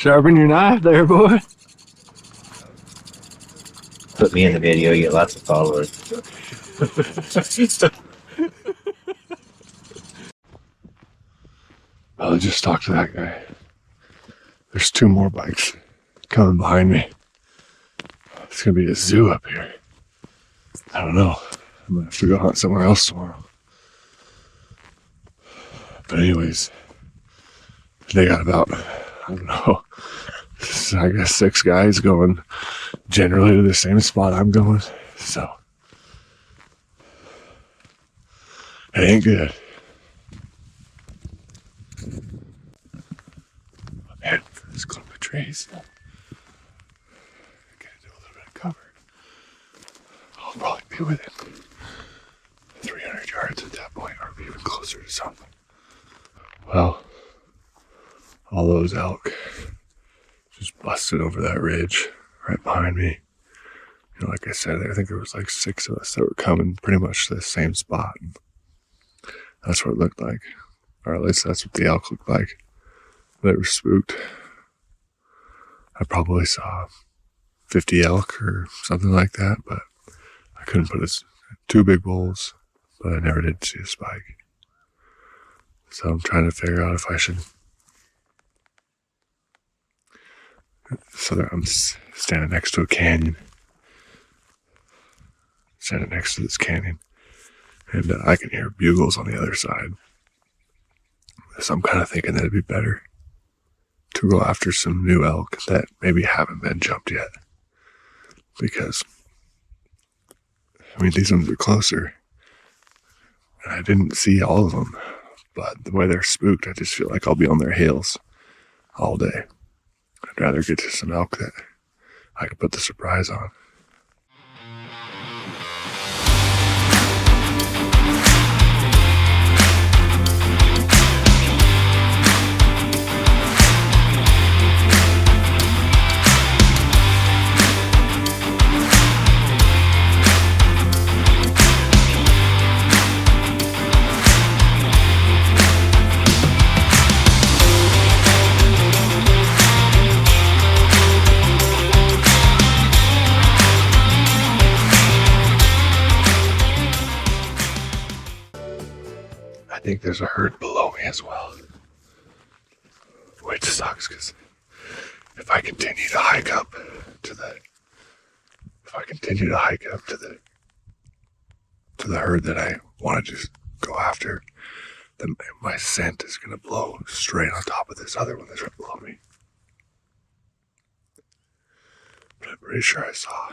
Sharpen your knife there, boy. Put me in the video, you get lots of followers. I'll just talk to that guy. There's 2 more bikes coming behind me. It's gonna be a zoo up here. I don't know. I'm gonna have to go hunt somewhere else tomorrow. But anyways, they got about, I don't know, I guess 6 guys going generally to the same spot I'm going. So it ain't good. I'm heading for this clump of trees. Gotta do a little bit of cover. I'll probably be within 300 yards at that point, or even closer to something. Well, all those elk just busted over that ridge right behind me. You know, like I said, I think there was like 6 of us that were coming pretty much to the same spot. And that's what it looked like. Or at least that's what the elk looked like. They were spooked. I probably saw 50 elk or something like that, but I couldn't put 2 big bulls, but I never did see a spike. So I'm trying to figure out if I should. So I'm standing next to a canyon. Standing next to this canyon. And I can hear bugles on the other side. So I'm kind of thinking that it'd be better to go after some new elk that maybe haven't been jumped yet. Because, I mean, these ones are closer. And I didn't see all of them. But the way they're spooked, I just feel like I'll be on their heels all day. I'd rather get to some elk that I can put the surprise on. I think there's a herd below me as well, which sucks because if I continue to hike up to the herd that I want to just go after, then my scent is going to blow straight on top of this other one that's right below me. But I'm pretty sure I saw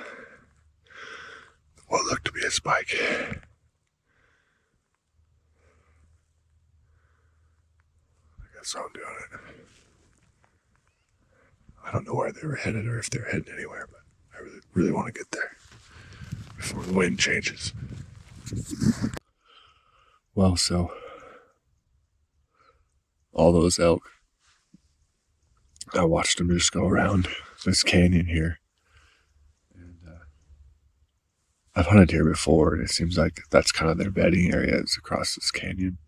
what looked to be a spike. So I'm doing it. I don't know where they were headed or if they're heading anywhere, but I really want to get there before the wind changes. Well, so all those elk, I watched them just go around this canyon here. And I've hunted here before, and it seems like that's kind of their bedding area is across this canyon.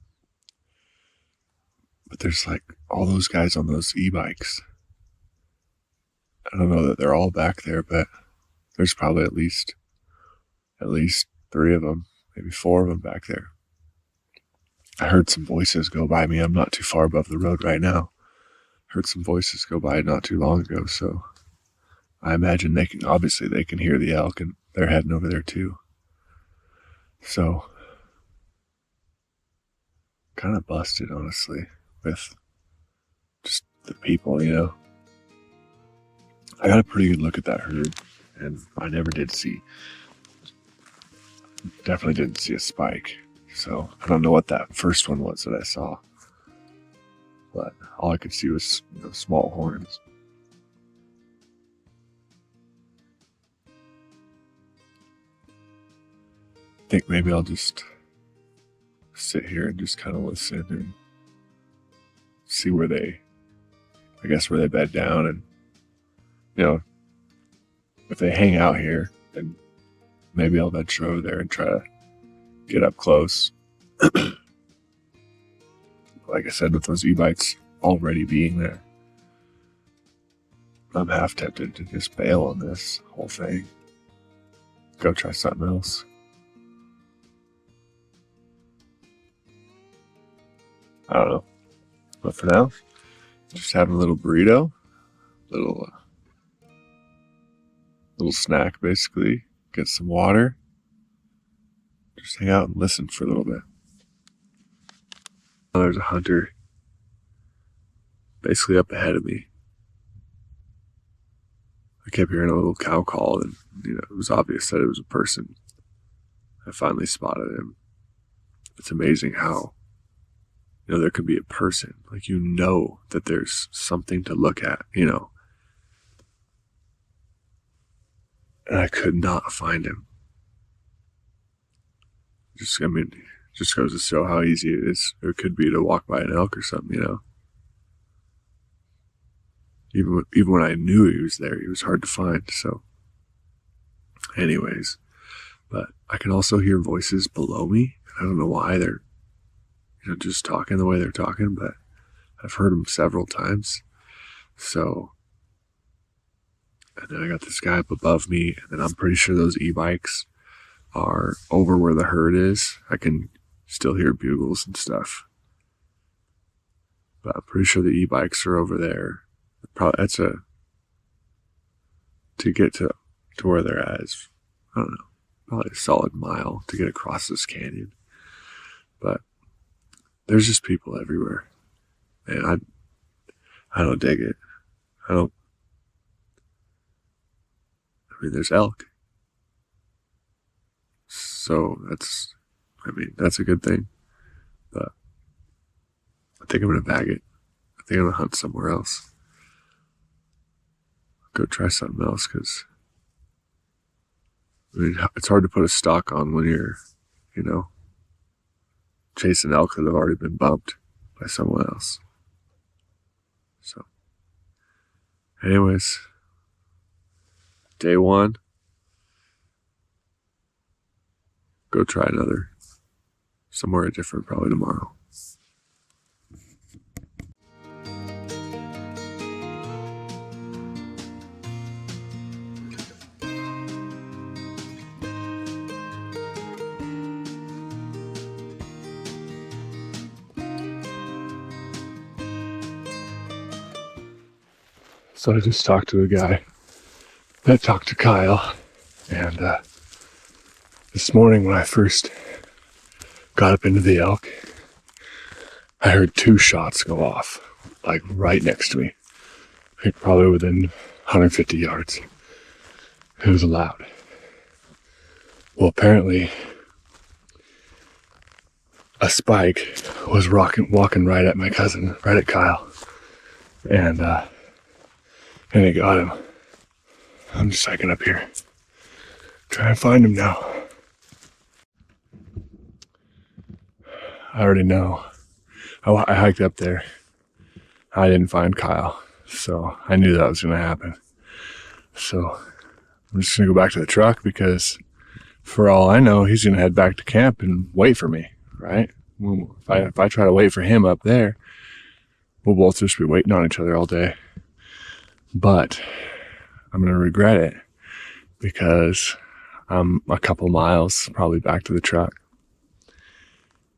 But there's like all those guys on those e-bikes. I don't know that they're all back there, but there's probably at least 3 of them, maybe 4 of them back there. I heard some voices go by me. I'm not too far above the road right now. Heard some voices go by not too long ago, so I imagine they can hear the elk and they're heading over there too. So kind of busted, honestly, with just the people, you know. I got a pretty good look at that herd, and I definitely didn't see a spike. So I don't know what that first one was that I saw, but all I could see was, you know, small horns. I think maybe I'll just sit here and just kind of listen and see where they bed down, and, you know, if they hang out here, then maybe I'll venture over there and try to get up close. Like I said, with those e-bikes already being there, I'm half tempted to just bail on this whole thing. Go try something else. I don't know. But for now, just having a little burrito, little snack basically, get some water, just hang out and listen for a little bit. There's a hunter basically up ahead of me. I kept hearing a little cow call, and it was obvious that it was a person. I finally spotted him. It's amazing how there could be a person, like that there's something to look at, and I could not find him. Just goes to show how easy it could be to walk by an elk or something, Even when I knew he was there, he was hard to find. So, anyways, but I can also hear voices below me. I don't know why they're, just talking the way they're talking, but I've heard them several times. So, and then I got this guy up above me, and then I'm pretty sure those e-bikes are over where the herd is. I can still hear bugles and stuff, but I'm pretty sure the e-bikes are over there. Probably to get to where they're at is, I don't know, probably a solid mile to get across this canyon. But there's just people everywhere, and I don't dig it. There's elk, so that's a good thing. But I think I'm gonna bag it. I think I'm gonna hunt somewhere else. Go try something else, because it's hard to put a stock on when you're chasing elk that have already been bumped by someone else. So anyways, day one, go try another somewhere different, probably tomorrow. So I just talked to a guy that talked to Kyle, and this morning when I first got up into the elk, I heard 2 shots go off, like right next to me, like probably within 150 yards. It was loud. Well, apparently a spike was walking right at my cousin, right at Kyle, and it got him. I'm just hiking up here, trying to find him now. I already know. I hiked up there. I didn't find Kyle, so I knew that was going to happen. So I'm just going to go back to the truck, because for all I know, he's going to head back to camp and wait for me, right? If I try to wait for him up there, we'll both just be waiting on each other all day. But I'm going to regret it, because I'm a couple miles probably back to the truck.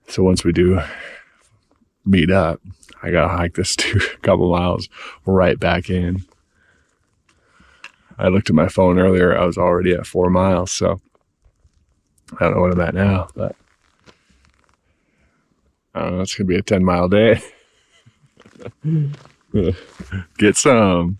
So once we do meet up, I got to hike this couple miles right back in. I looked at my phone earlier. I was already at 4 miles. So I don't know what I'm at now, but I don't know. It's going to be a 10-mile day. Get some.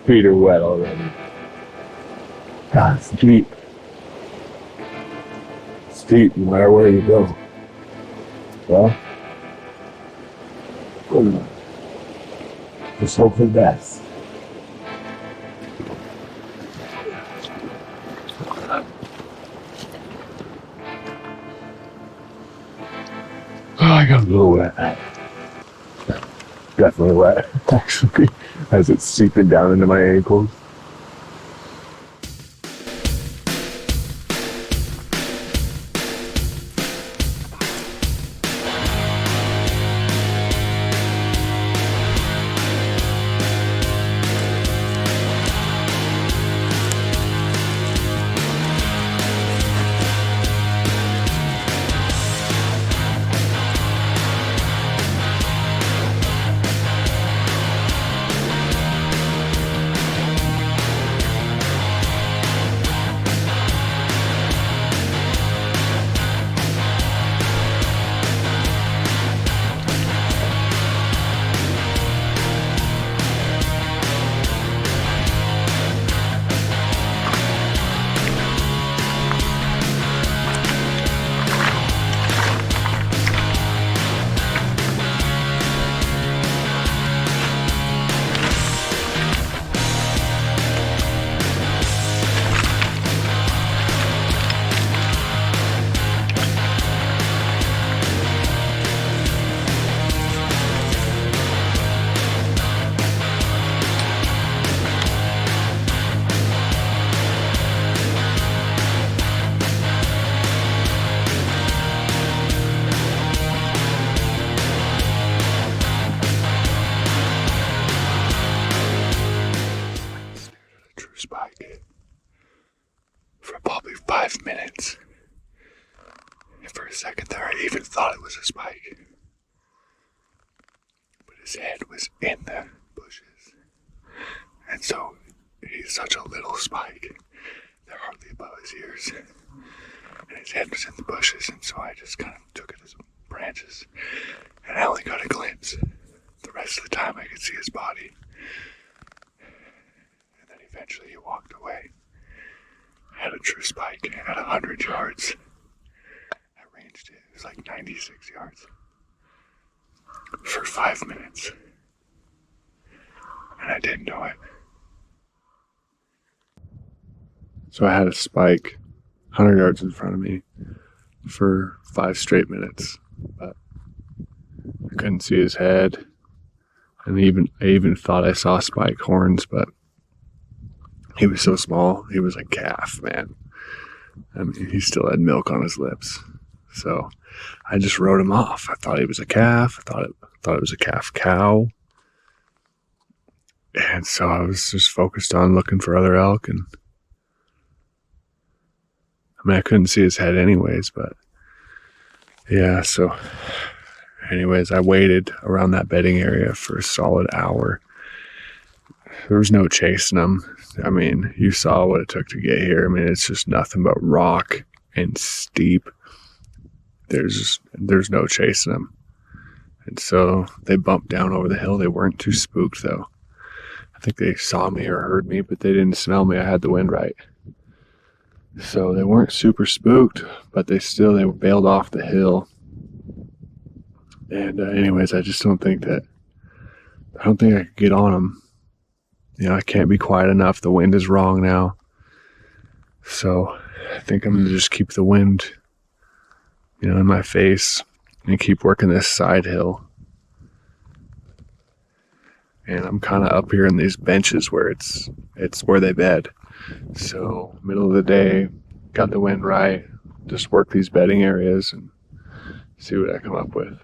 Feet are wet already. God, it's deep. It's deep no matter where you go. Well, just hope for the best. got a little wet. Definitely wet, actually, as it's seeping down into my ankles. Spike for probably 5 minutes. And for a second there, I even thought it was a spike. But his head was in the bushes. And so he's such a little spike. They're hardly above his ears. And his head was in the bushes, and so I just kind of took it as branches. And I only got a glimpse. The rest of the time I could see his body. Eventually he walked away. I had a true spike at 100 yards. I ranged it. It was like 96 yards. For 5 minutes. And I didn't know it. So I had a spike 100 yards in front of me for 5 straight minutes. But I couldn't see his head. And I even thought I saw spike horns, but he was so small. He was a calf, man. I mean, he still had milk on his lips. So I just wrote him off. I thought he was a calf. I thought it was a calf cow. And so I was just focused on looking for other elk. And I mean, I couldn't see his head anyways, but yeah. So anyways, I waited around that bedding area for a solid hour. There was no chasing them. I mean, you saw what it took to get here. I mean, it's just nothing but rock and steep. There's no chasing them. And so they bumped down over the hill. They weren't too spooked, though. I think they saw me or heard me, but they didn't smell me. I had the wind right. So they weren't super spooked, but they bailed off the hill. And anyways, I don't think I could get on them. You know, I can't be quiet enough. The wind is wrong now. So I think I'm going to just keep the wind, you know, in my face and keep working this side hill. And I'm kind of up here in these benches where it's where they bed. So middle of the day, got the wind right, just work these bedding areas and see what I come up with.